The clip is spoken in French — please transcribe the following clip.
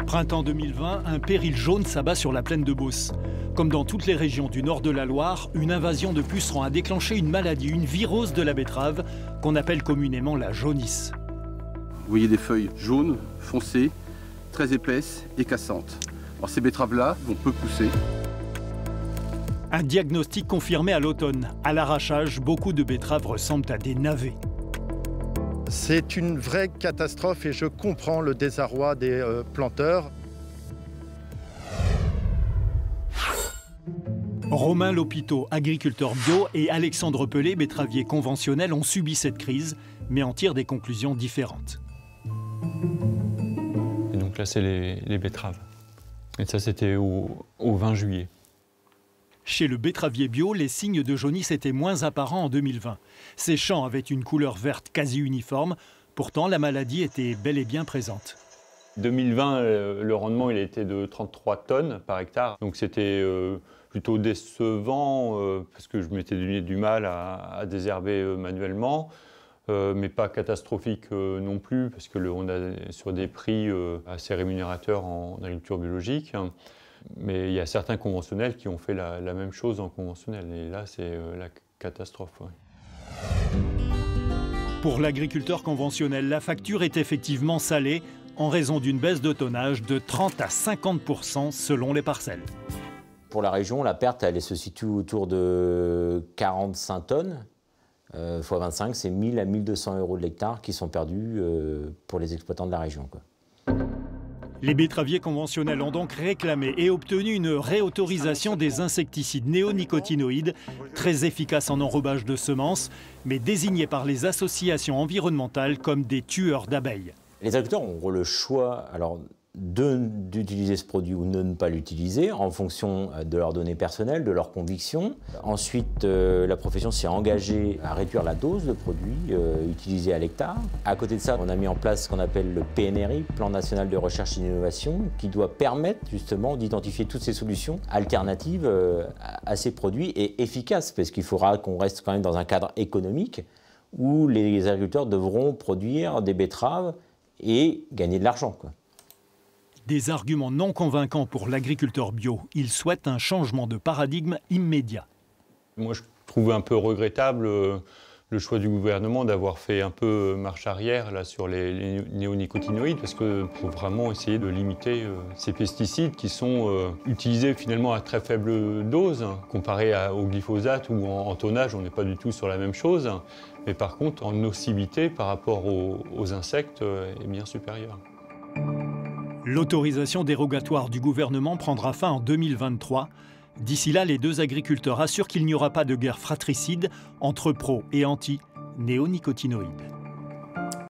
Printemps 2020, un péril jaune s'abat sur la plaine de Beauce. Comme dans toutes les régions du nord de la Loire, une invasion de pucerons a déclenché une maladie, une virose de la betterave, qu'on appelle communément la jaunisse. Vous voyez des feuilles jaunes, foncées, très épaisses et cassantes. Alors ces betteraves-là vont peu pousser. Un diagnostic confirmé à l'automne. À l'arrachage, beaucoup de betteraves ressemblent à des navets. C'est une vraie catastrophe et je comprends le désarroi des planteurs. Romain Lopiteau, agriculteur bio, et Alexandre Pelé, betteravier conventionnel, ont subi cette crise, mais en tirent des conclusions différentes. Et donc là, c'est les betteraves. Et ça, c'était au 20 juillet. Chez le betteravier bio, les signes de jaunisse étaient moins apparents en 2020. Ces champs avaient une couleur verte quasi uniforme. Pourtant, la maladie était bel et bien présente. 2020, le rendement il était de 33 tonnes par hectare. Donc c'était plutôt décevant parce que je m'étais donné du mal à désherber manuellement. Mais pas catastrophique non plus parce que on est sur des prix assez rémunérateurs en agriculture biologique. Mais il y a certains conventionnels qui ont fait la même chose en conventionnel. Et là, c'est la catastrophe. Ouais. Pour l'agriculteur conventionnel, la facture est effectivement salée en raison d'une baisse de tonnage de 30 à 50% selon les parcelles. Pour la région, la perte elle se situe autour de 45 tonnes. x 25, c'est 1000 à 1200 € de l'hectare qui sont perdus pour les exploitants de la région, quoi. Les betteraviers conventionnels ont donc réclamé et obtenu une réautorisation des insecticides néonicotinoïdes, très efficaces en enrobage de semences, mais désignés par les associations environnementales comme des tueurs d'abeilles. Les agriculteurs auront le choix d'utiliser ce produit ou de ne pas l'utiliser en fonction de leurs données personnelles, de leurs convictions. Ensuite, la profession s'est engagée à réduire la dose de produits utilisés à l'hectare. À côté de ça, on a mis en place ce qu'on appelle le PNRI, Plan National de Recherche et d'Innovation, qui doit permettre justement d'identifier toutes ces solutions alternatives à ces produits et efficaces, parce qu'il faudra qu'on reste quand même dans un cadre économique où les agriculteurs devront produire des betteraves et gagner de l'argent, quoi. Des arguments non convaincants pour l'agriculteur bio. Il souhaite un changement de paradigme immédiat. Moi, je trouve un peu regrettable le choix du gouvernement d'avoir fait un peu marche arrière là, sur les néonicotinoïdes, parce qu'il faut vraiment essayer de limiter ces pesticides qui sont utilisés finalement à très faible dose, comparé au glyphosate où en tonnage, on n'est pas du tout sur la même chose. Mais par contre, en nocivité par rapport aux insectes est bien supérieure. L'autorisation dérogatoire du gouvernement prendra fin en 2023. D'ici là, les deux agriculteurs assurent qu'il n'y aura pas de guerre fratricide entre pro et anti-néonicotinoïdes.